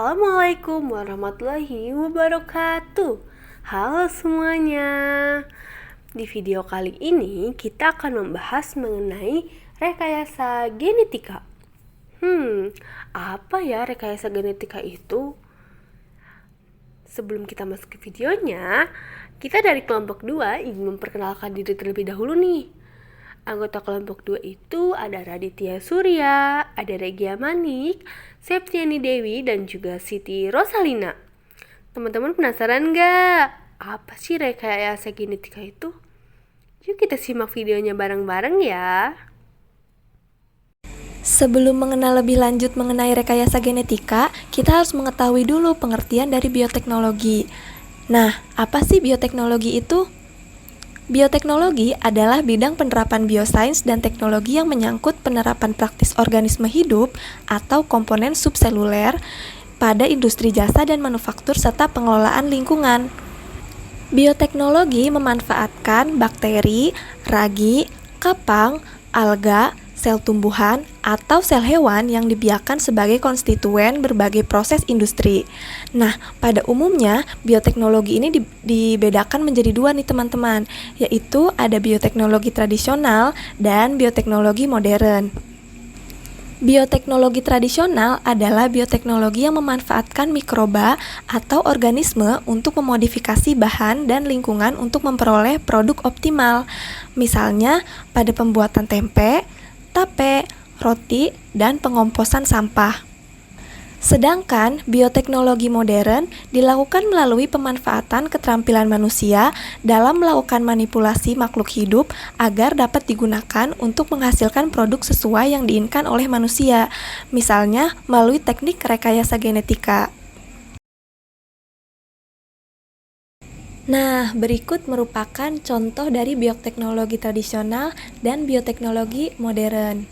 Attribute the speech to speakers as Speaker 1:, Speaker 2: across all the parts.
Speaker 1: Assalamualaikum warahmatullahi wabarakatuh. Halo semuanya. Di video kali ini kita akan membahas mengenai rekayasa genetika. Apa ya rekayasa genetika itu? Sebelum kita masuk ke videonya, kita dari kelompok 2 ingin memperkenalkan diri terlebih dahulu nih. Anggota kelompok 2 itu ada Raditya Surya, ada Regia Manik, Septiani Dewi, dan juga Siti Rosalina. Teman-teman penasaran nggak? Apa sih rekayasa genetika itu? Yuk kita simak videonya bareng-bareng ya.
Speaker 2: Sebelum mengenal lebih lanjut mengenai rekayasa genetika, kita harus mengetahui dulu pengertian dari bioteknologi. Nah, apa sih bioteknologi itu? Bioteknologi adalah bidang penerapan biosains dan teknologi yang menyangkut penerapan praktis organisme hidup atau komponen subseluler pada industri jasa dan manufaktur serta pengelolaan lingkungan. Bioteknologi memanfaatkan bakteri, ragi, kapang, alga, sel tumbuhan, atau sel hewan yang dibiarkan sebagai konstituen berbagai proses industri. Nah, pada umumnya, bioteknologi ini dibedakan menjadi dua nih teman-teman, yaitu ada bioteknologi tradisional dan bioteknologi modern. Bioteknologi tradisional adalah bioteknologi yang memanfaatkan mikroba atau organisme untuk memodifikasi bahan dan lingkungan untuk memperoleh produk optimal. Misalnya, pada pembuatan tempe, tape, roti, dan pengomposan sampah. Sedangkan bioteknologi modern dilakukan melalui pemanfaatan keterampilan manusia dalam melakukan manipulasi makhluk hidup agar dapat digunakan untuk menghasilkan produk sesuai yang diinginkan oleh manusia, misalnya melalui teknik rekayasa genetika. Nah, berikut merupakan contoh dari bioteknologi tradisional dan bioteknologi modern.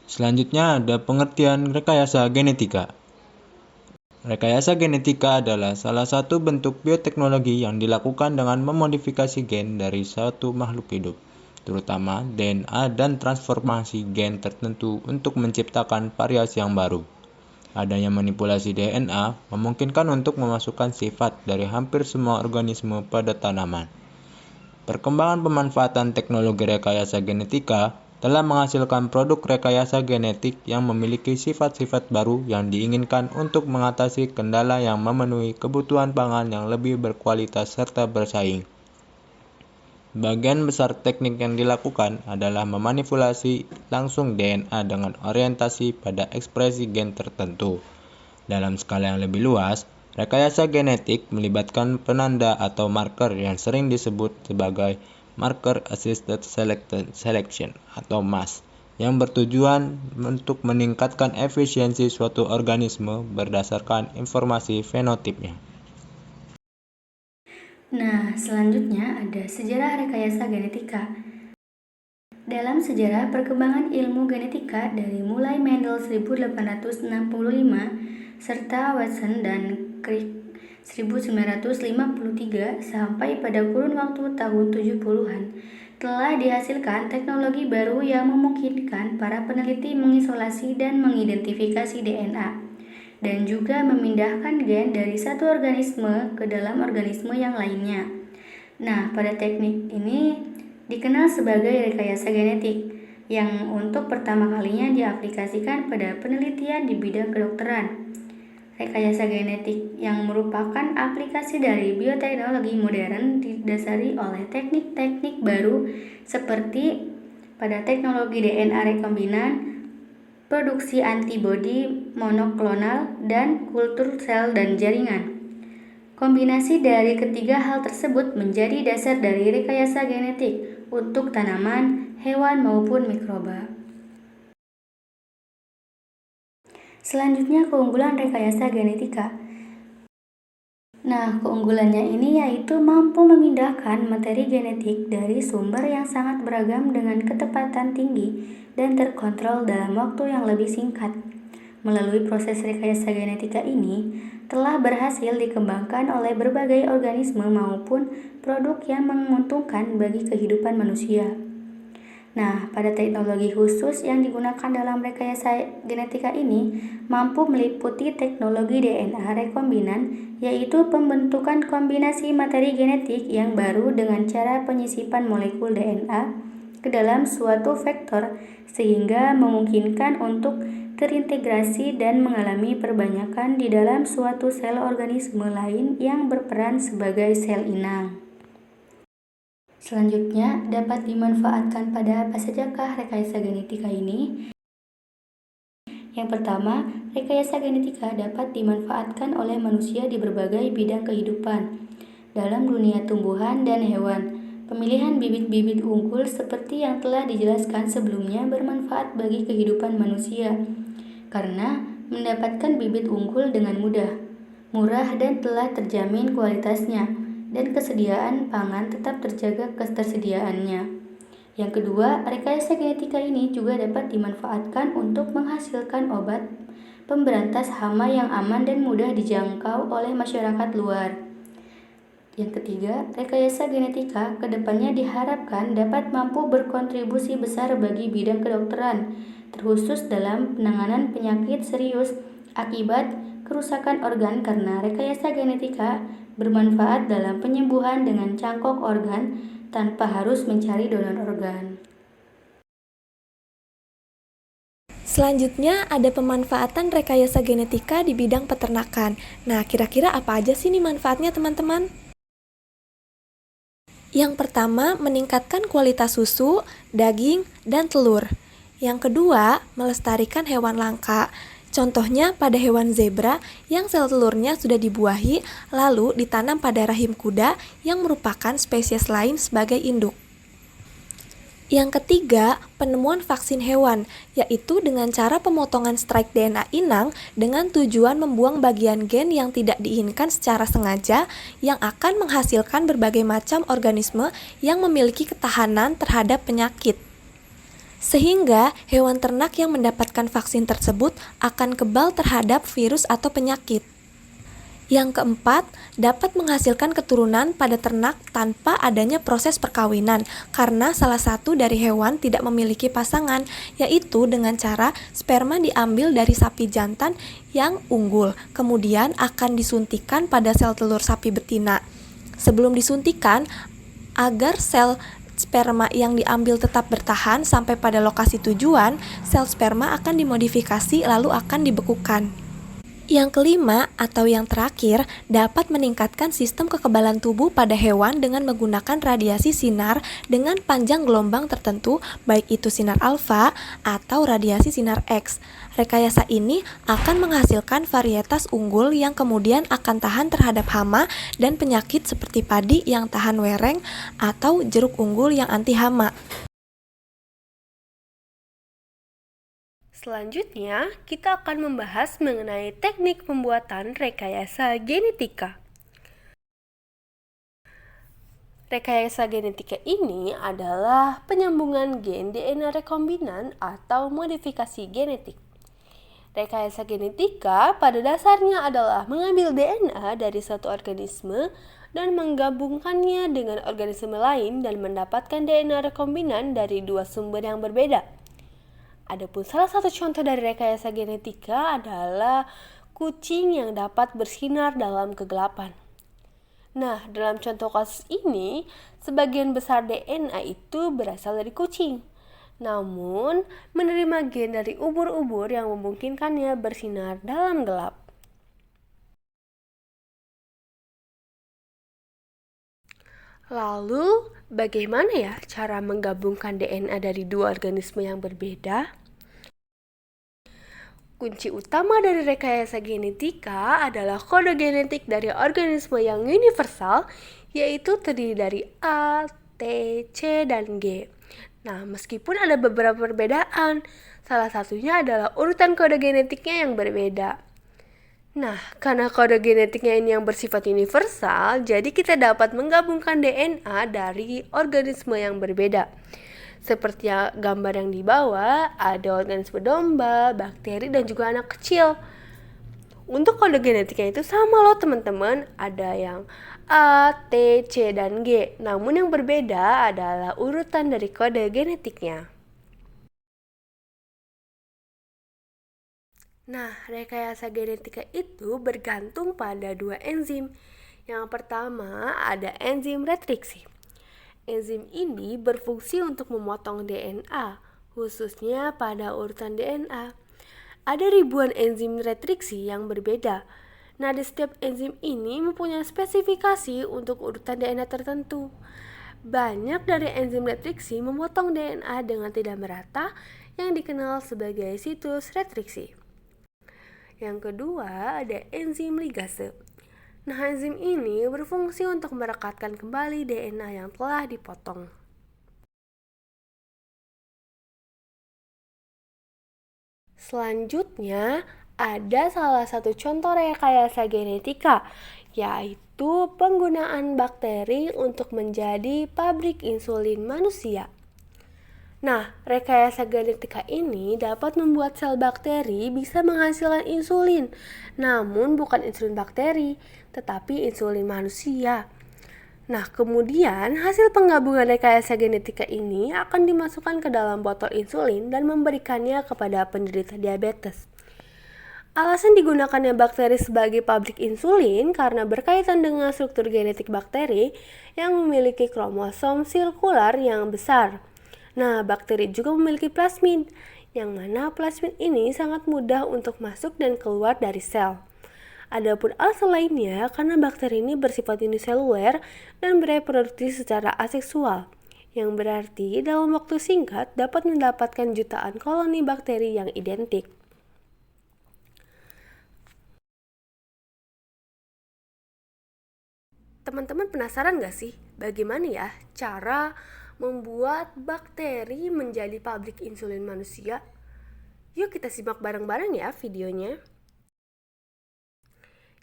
Speaker 3: Selanjutnya ada pengertian rekayasa genetika. Rekayasa genetika adalah salah satu bentuk bioteknologi yang dilakukan dengan memodifikasi gen dari suatu makhluk hidup, terutama DNA dan transformasi gen tertentu untuk menciptakan variasi yang baru. Adanya manipulasi DNA memungkinkan untuk memasukkan sifat dari hampir semua organisme pada tanaman. Perkembangan pemanfaatan teknologi rekayasa genetika telah menghasilkan produk rekayasa genetik yang memiliki sifat-sifat baru yang diinginkan untuk mengatasi kendala yang memenuhi kebutuhan pangan yang lebih berkualitas serta bersaing. Bagian besar teknik yang dilakukan adalah memanipulasi langsung DNA dengan orientasi pada ekspresi gen tertentu. Dalam skala yang lebih luas, rekayasa genetik melibatkan penanda atau marker yang sering disebut sebagai Marker Assisted Selection atau MAS, yang bertujuan untuk meningkatkan efisiensi suatu organisme berdasarkan informasi fenotipnya.
Speaker 4: Nah, selanjutnya ada sejarah rekayasa genetika. Dalam sejarah perkembangan ilmu genetika dari mulai Mendel 1865 serta Watson dan Crick 1953 sampai pada kurun waktu tahun 70-an, telah dihasilkan teknologi baru yang memungkinkan para peneliti mengisolasi dan mengidentifikasi DNA, dan juga memindahkan gen dari satu organisme ke dalam organisme yang lainnya. Nah, pada teknik ini dikenal sebagai rekayasa genetik, yang untuk pertama kalinya diaplikasikan pada penelitian di bidang kedokteran. Rekayasa genetik yang merupakan aplikasi dari bioteknologi modern didasari oleh teknik-teknik baru seperti pada teknologi DNA rekombinan, produksi antibodi monoklonal, dan kultur sel dan jaringan. Kombinasi dari ketiga hal tersebut menjadi dasar dari rekayasa genetik untuk tanaman, hewan maupun mikroba. Selanjutnya keunggulan rekayasa genetika. Nah, keunggulannya ini yaitu mampu memindahkan materi genetik dari sumber yang sangat beragam dengan ketepatan tinggi dan terkontrol dalam waktu yang lebih singkat. Melalui proses rekayasa genetika ini, telah berhasil dikembangkan oleh berbagai organisme maupun produk yang menguntungkan bagi kehidupan manusia. Nah, pada teknologi khusus yang digunakan dalam rekayasa genetika ini mampu meliputi teknologi DNA rekombinan, yaitu pembentukan kombinasi materi genetik yang baru dengan cara penyisipan molekul DNA ke dalam suatu vektor sehingga memungkinkan untuk terintegrasi dan mengalami perbanyakan di dalam suatu sel organisme lain yang berperan sebagai sel inang. Selanjutnya, dapat dimanfaatkan pada apa sajakah rekayasa genetika ini? Yang pertama, rekayasa genetika dapat dimanfaatkan oleh manusia di berbagai bidang kehidupan. Dalam dunia tumbuhan dan hewan, pemilihan bibit-bibit unggul seperti yang telah dijelaskan sebelumnya bermanfaat bagi kehidupan manusia, karena mendapatkan bibit unggul dengan mudah, murah dan telah terjamin kualitasnya, dan kesediaan pangan tetap terjaga ketersediaannya. Yang kedua, rekayasa genetika ini juga dapat dimanfaatkan untuk menghasilkan obat pemberantas hama yang aman dan mudah dijangkau oleh masyarakat luar. Yang ketiga, rekayasa genetika kedepannya diharapkan dapat mampu berkontribusi besar bagi bidang kedokteran, terkhusus dalam penanganan penyakit serius akibat kerusakan organ karena rekayasa genetika bermanfaat dalam penyembuhan dengan cangkok organ tanpa harus mencari donor organ.
Speaker 2: Selanjutnya ada pemanfaatan rekayasa genetika di bidang peternakan. Nah, kira-kira apa aja sih nih manfaatnya teman-teman? Yang pertama, meningkatkan kualitas susu, daging, dan telur. Yang kedua, melestarikan hewan langka. Contohnya pada hewan zebra yang sel telurnya sudah dibuahi lalu ditanam pada rahim kuda yang merupakan spesies lain sebagai induk. Yang ketiga, penemuan vaksin hewan, yaitu dengan cara pemotongan strike DNA inang dengan tujuan membuang bagian gen yang tidak diinginkan secara sengaja yang akan menghasilkan berbagai macam organisme yang memiliki ketahanan terhadap penyakit. Sehingga hewan ternak yang mendapatkan vaksin tersebut akan kebal terhadap virus atau penyakit. Yang keempat, dapat menghasilkan keturunan pada ternak tanpa adanya proses perkawinan karena salah satu dari hewan tidak memiliki pasangan, yaitu dengan cara sperma diambil dari sapi jantan yang unggul, kemudian akan disuntikan pada sel telur sapi betina. Sebelum disuntikan, agar sel sperma yang diambil tetap bertahan sampai pada lokasi tujuan, sel sperma akan dimodifikasi lalu akan dibekukan. Yang kelima atau yang terakhir, dapat meningkatkan sistem kekebalan tubuh pada hewan dengan menggunakan radiasi sinar dengan panjang gelombang tertentu, baik itu sinar alfa atau radiasi sinar X. Rekayasa ini akan menghasilkan varietas unggul yang kemudian akan tahan terhadap hama dan penyakit seperti padi yang tahan wereng atau jeruk unggul yang anti hama.
Speaker 1: Selanjutnya, kita akan membahas mengenai teknik pembuatan rekayasa genetika. Rekayasa genetika ini adalah penyambungan gen DNA rekombinan atau modifikasi genetik. Rekayasa genetika pada dasarnya adalah mengambil DNA dari satu organisme dan menggabungkannya dengan organisme lain dan mendapatkan DNA rekombinan dari dua sumber yang berbeda. Adapun salah satu contoh dari rekayasa genetika adalah kucing yang dapat bersinar dalam kegelapan. Nah, dalam contoh kasus ini, sebagian besar DNA itu berasal dari kucing. Namun, menerima gen dari ubur-ubur yang memungkinkannya bersinar dalam gelap. Lalu, bagaimana ya cara menggabungkan DNA dari dua organisme yang berbeda? Kunci utama dari rekayasa genetika adalah kode genetik dari organisme yang universal, yaitu terdiri dari A, T, C, dan G. Nah, meskipun ada beberapa perbedaan, salah satunya adalah urutan kode genetiknya yang berbeda. Nah, karena kode genetiknya ini yang bersifat universal, jadi kita dapat menggabungkan DNA dari organisme yang berbeda. Seperti gambar yang di bawah, ada organisme domba, bakteri, dan juga anak kecil. Untuk kode genetiknya itu sama loh teman-teman, ada yang A, T, C, dan G. Namun yang berbeda adalah urutan dari kode genetiknya. Nah, rekayasa genetika itu bergantung pada dua enzim. Yang pertama ada enzim retriksi. Enzim ini berfungsi untuk memotong DNA, khususnya pada urutan DNA. Ada ribuan enzim retriksi yang berbeda. Nah, di setiap enzim ini mempunyai spesifikasi untuk urutan DNA tertentu. Banyak dari enzim retriksi memotong DNA dengan tidak merata yang dikenal sebagai situs retriksi. Yang kedua ada enzim ligase. Nah, enzim ini berfungsi untuk merekatkan kembali DNA yang telah dipotong. Selanjutnya, ada salah satu contoh rekayasa genetika, yaitu penggunaan bakteri untuk menjadi pabrik insulin manusia. Nah, rekayasa genetika ini dapat membuat sel bakteri bisa menghasilkan insulin, namun bukan insulin bakteri, tetapi insulin manusia. Nah, kemudian hasil penggabungan rekayasa genetika ini akan dimasukkan ke dalam botol insulin dan memberikannya kepada penderita diabetes. Alasan digunakannya bakteri sebagai pabrik insulin karena berkaitan dengan struktur genetik bakteri yang memiliki kromosom sirkular yang besar. Nah, bakteri juga memiliki plasmid, yang mana plasmid ini sangat mudah untuk masuk dan keluar dari sel. Adapun alasan lainnya karena bakteri ini bersifat uniseluler dan bereproduksi secara aseksual, yang berarti dalam waktu singkat dapat mendapatkan jutaan koloni bakteri yang identik. Teman-teman penasaran gak sih bagaimana ya cara membuat bakteri menjadi pabrik insulin manusia? Yuk kita simak bareng-bareng ya videonya.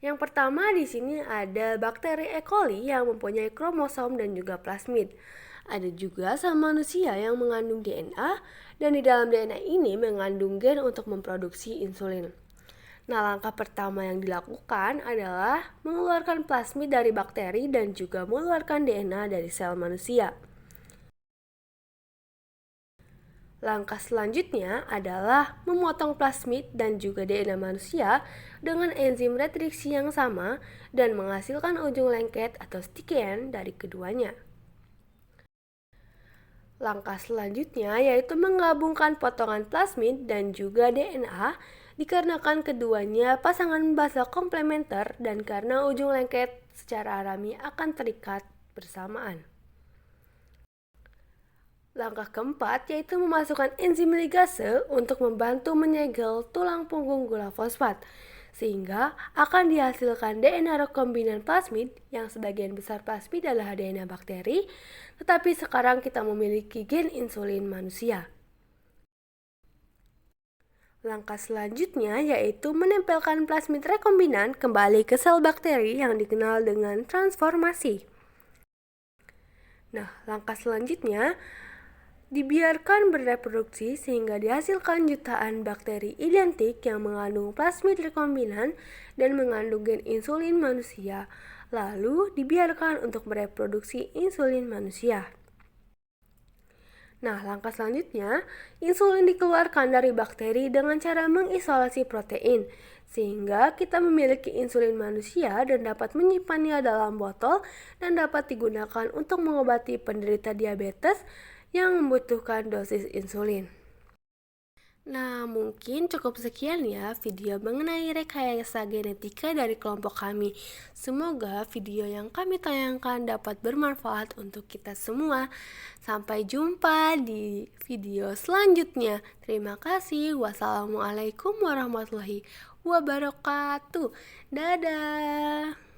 Speaker 1: Yang pertama di sini ada bakteri E. coli yang mempunyai kromosom dan juga plasmid. Ada juga sel manusia yang mengandung DNA dan di dalam DNA ini mengandung gen untuk memproduksi insulin. Nah, langkah pertama yang dilakukan adalah mengeluarkan plasmid dari bakteri dan juga mengeluarkan DNA dari sel manusia. Langkah selanjutnya adalah memotong plasmid dan juga DNA manusia dengan enzim retriksi yang sama dan menghasilkan ujung lengket atau sticky end dari keduanya. Langkah selanjutnya yaitu menggabungkan potongan plasmid dan juga DNA dikarenakan keduanya pasangan basa komplementer dan karena ujung lengket secara alami akan terikat bersamaan. Langkah keempat yaitu memasukkan enzim ligase untuk membantu menyegel tulang punggung gula fosfat, sehingga akan dihasilkan DNA rekombinan plasmid yang sebagian besar plasmid adalah DNA bakteri, tetapi sekarang kita memiliki gen insulin manusia. Langkah selanjutnya yaitu menempelkan plasmid rekombinan kembali ke sel bakteri yang dikenal dengan transformasi. Nah, langkah selanjutnya dibiarkan bereproduksi sehingga dihasilkan jutaan bakteri identik yang mengandung plasmid rekombinan dan mengandung gen insulin manusia, lalu dibiarkan untuk mereproduksi insulin manusia. Nah, langkah selanjutnya, insulin dikeluarkan dari bakteri dengan cara mengisolasi protein, sehingga kita memiliki insulin manusia dan dapat menyimpannya dalam botol dan dapat digunakan untuk mengobati penderita diabetes yang membutuhkan dosis insulin. Nah, mungkin cukup sekian ya video mengenai rekayasa genetika dari kelompok kami. Semoga video yang kami tayangkan dapat bermanfaat untuk kita semua. Sampai jumpa di video selanjutnya. Terima kasih. Wassalamualaikum warahmatullahi wabarakatuh. Dadah.